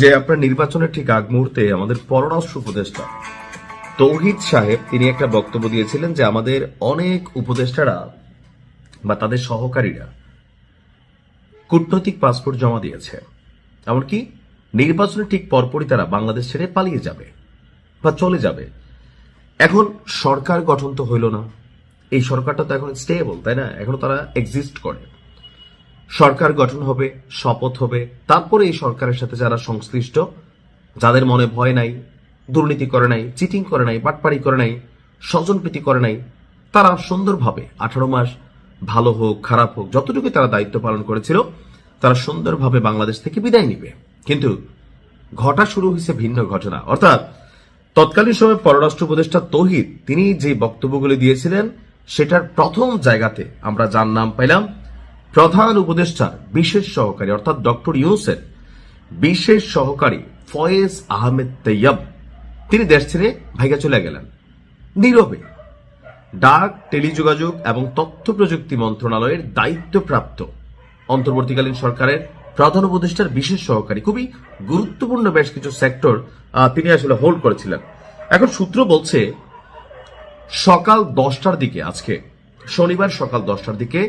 যে আপনার নির্বাচনের ঠিক আগ মুহূর্তে আমাদের পররাষ্ট্র উপদেষ্টা তৌহিদ সাহেব তিনি একটা বক্তব্য দিয়েছিলেন যে আমাদের অনেক উপদেষ্টারা বা তাদের সহকারীরা কূটনৈতিক পাসপোর্ট জমা দিয়েছে, এমনকি নির্বাচনের ঠিক পরপরই তারা বাংলাদেশ ছেড়ে পালিয়ে যাবে বা চলে যাবে। এখন সরকার গঠন তো হইল না, এই সরকারটা তো এখন স্টেবল, তাই না? এখনো তারা এক্সিস্ট করে। সরকার গঠন হবে, শপথ হবে, তারপরে এই সরকারের সাথে যারা সংশ্লিষ্ট, যাদের মনে ভয় নাই, দুর্নীতি করে নাই, চিটিং করে নাই, বাটপাড়ি করে নাই, স্বজনপ্রীতি করে নাই, তারা সুন্দরভাবে 18 মাস ভালো হোক খারাপ হোক যতটুকু তারা দায়িত্ব পালন করেছিল তারা সুন্দরভাবে বাংলাদেশ থেকে বিদায় নিবে। কিন্তু ঘটা শুরু হয়েছে ভিন্ন ঘটনা, অর্থাৎ তৎকালীন সময় পররাষ্ট্র উপদেষ্টা তৌহিদ তিনি যে বক্তব্যগুলি দিয়েছিলেন সেটার প্রথম জায়গাতে আমরা যার নাম পাইলাম প্রধান উপদেষ্টার বিশেষ সহকারী, অর্থাৎ ডক্টর ইউনূসের বিশেষ সহকারী ফয়েজ আহমেদ তৈয়ব। তিনি দেশ ছেড়ে ভাইগা চলে গেলেন নীরবে। ডাক, টেলিযোগাযোগ এবং তথ্য প্রযুক্তি মন্ত্রণালয়ের দায়িত্বপ্রাপ্ত অন্তর্বর্তীকালীন সরকারের প্রধান উপদেষ্টার বিশেষ সহকারী, খুবই গুরুত্বপূর্ণ বেশ কিছু সেক্টর তিনি আসলে হোল্ড করেছিলেন। এখন সূত্র বলছে সকাল 10টার দিকে, আজকে শনিবার সকাল 10টার দিকে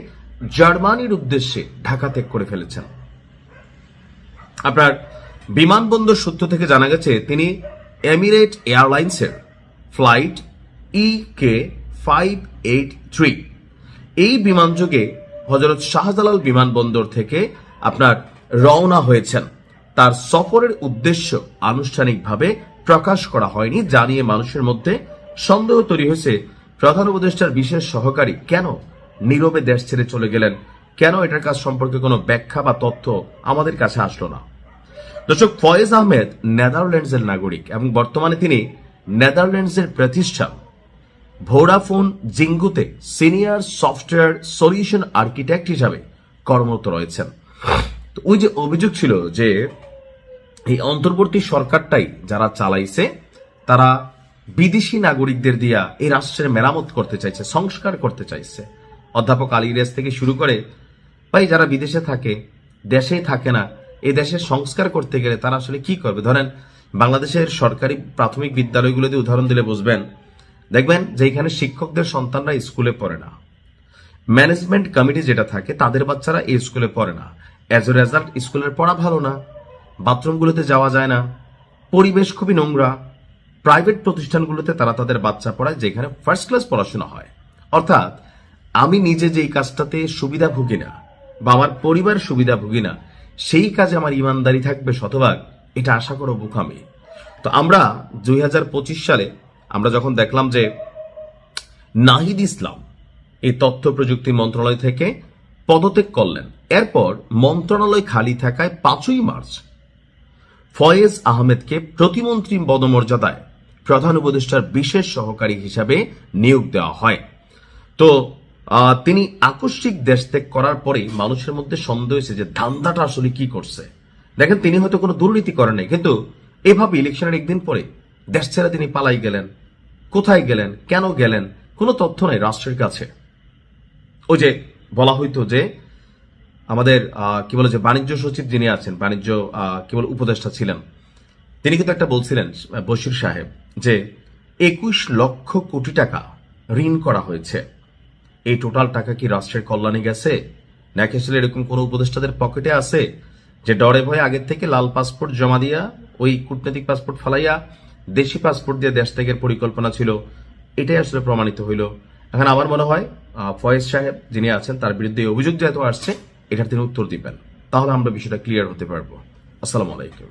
জার্মানির উদ্দেশ্যে ঢাকা ত্যাগ করে ফেলেছেন। আপনার বিমানবন্দর সূত্র থেকে জানা গেছে তিনি এমিরেট এয়ারলাইন্সের ফ্লাইট EK583 এই বিমানযোগে হযরত শাহজালাল বিমানবন্দর থেকে আপনার রওনা হয়েছেন। তার সফরের উদ্দেশ্য আনুষ্ঠানিকভাবে প্রকাশ করা হয়নি, জানিয়ে মানুষের মধ্যে সন্দেহ তৈরি হয়েছে প্রধান উপদেষ্টার বিশেষ সহকারী কেন নীরবে দেশ ছেড়ে চলে গেলেন, কেন এটার কাজ সম্পর্কে কোনো ব্যাখ্যা বা তথ্য আমাদের কাছে আসলো না। দর্শক, ফয়েজ আহমেদ নেদারল্যান্ডসের নাগরিক এবং বর্তমানে তিনি নেদারল্যান্ডসের প্রতিষ্ঠান ভোডাফোন জিঙ্গুতে সিনিয়র সফটওয়্যার সলিউশন আর্কিটেক্ট হিসাবে কর্মরত রয়েছেন। তো ওই যে অভিযোগ ছিল যে এই অন্তর্বর্তী সরকারটাই যারা চালাইছে তারা বিদেশি নাগরিকদের দিয়া এই রাষ্ট্রের মেরামত করতে চাইছে, সংস্কার করতে চাইছে। অধ্যাপক আলী রেস থেকে শুরু করে ভাই যারা বিদেশে থাকে, দেশেই থাকে না, এই দেশের সংস্কার করতে গেলে তারা আসলে কি করবে? ধরেন বাংলাদেশের সরকারি প্রাথমিক বিদ্যালয়গুলোতে উদাহরণ দিলে বুঝবেন, দেখবেন যে এখানে শিক্ষকদের সন্তানরা স্কুলে পড়ে না, ম্যানেজমেন্ট কমিটি যেটা থাকে তাদের বাচ্চারা এই স্কুলে পড়ে না, অ্যাজ এ রেজাল্ট স্কুলের পড়া ভালো না, বাথরুমগুলোতে যাওয়া যায় না, পরিবেশ খুবই নোংরা। প্রাইভেট প্রতিষ্ঠানগুলোতে তারা তাদের বাচ্চা পড়ায় যেখানে ফার্স্ট ক্লাস পড়াশোনা হয়। অর্থাৎ আমি নিজে যেই কাজটাতে সুবিধা ভুগি না বা আমার পরিবার সুবিধা ভুগি না, সেই কাজে আমার ইমানদারি থাকবে শতভাগ, এটা আশা করো বোকামি। তো আমরা 2025 সালে আমরা যখন দেখলাম যে নাহিদ ইসলাম এই তথ্য প্রযুক্তি মন্ত্রণালয় থেকে পদত্যাগ করলেন, এরপর মন্ত্রণালয় খালি থাকায় 5ই মার্চ ফয়েজ আহমেদকে প্রতিমন্ত্রী পদমর্যাদায় প্রধান উপদেষ্টার বিশেষ সহকারী হিসাবে নিয়োগ দেওয়া হয়। তো তিনি আকস্মিক দেশ ত্যাগ করার পরেই মানুষের মধ্যে সন্দেহ হয়েছে যে ধান্দাটা আসলে কি করছে। দেখেন, তিনি হয়তো কোনো দুর্নীতি করেন নাই, কিন্তু এভাবে ইলেকশনের একদিন পরে দেশ ছেড়ে তিনি পালাই গেলেন। কোথায় গেলেন, কেন গেলেন, কোনো তথ্য নাই রাষ্ট্রের কাছে। ওই যে বলা হইতো যে আমাদের কি বলে যে বাণিজ্য সচিব যিনি আছেন, বাণিজ্য কি বলে উপদেষ্টা ছিলেন, তিনি কিন্তু একটা বলছিলেন বশির সাহেব যে 21 লক্ষ কোটি টাকা ঋণ করা হয়েছে। এই টোটাল টাকা কি রাষ্ট্রের কল্যাণে গেছে নাকি আসলে এরকম কোন উপদেষ্টাদের পকেটে আছে যে ডরে ভয়ে আগের থেকে লাল পাসপোর্ট জমা দিয়া ওই কূটনৈতিক পাসপোর্ট ফালাইয়া দেশি পাসপোর্ট দিয়ে দেশ ত্যাগের পরিকল্পনা ছিল? এটাই আসলে প্রমাণিত হইল। এখন আমার মনে হয় ফয়েজ সাহেব যিনি আছেন তার বিরুদ্ধে অভিযোগ যেহেতু আসছে, এটার তিনি উত্তর দিবেন, তাহলে আমরা বিষয়টা ক্লিয়ার হতে পারবো। আসসালামু আলাইকুম।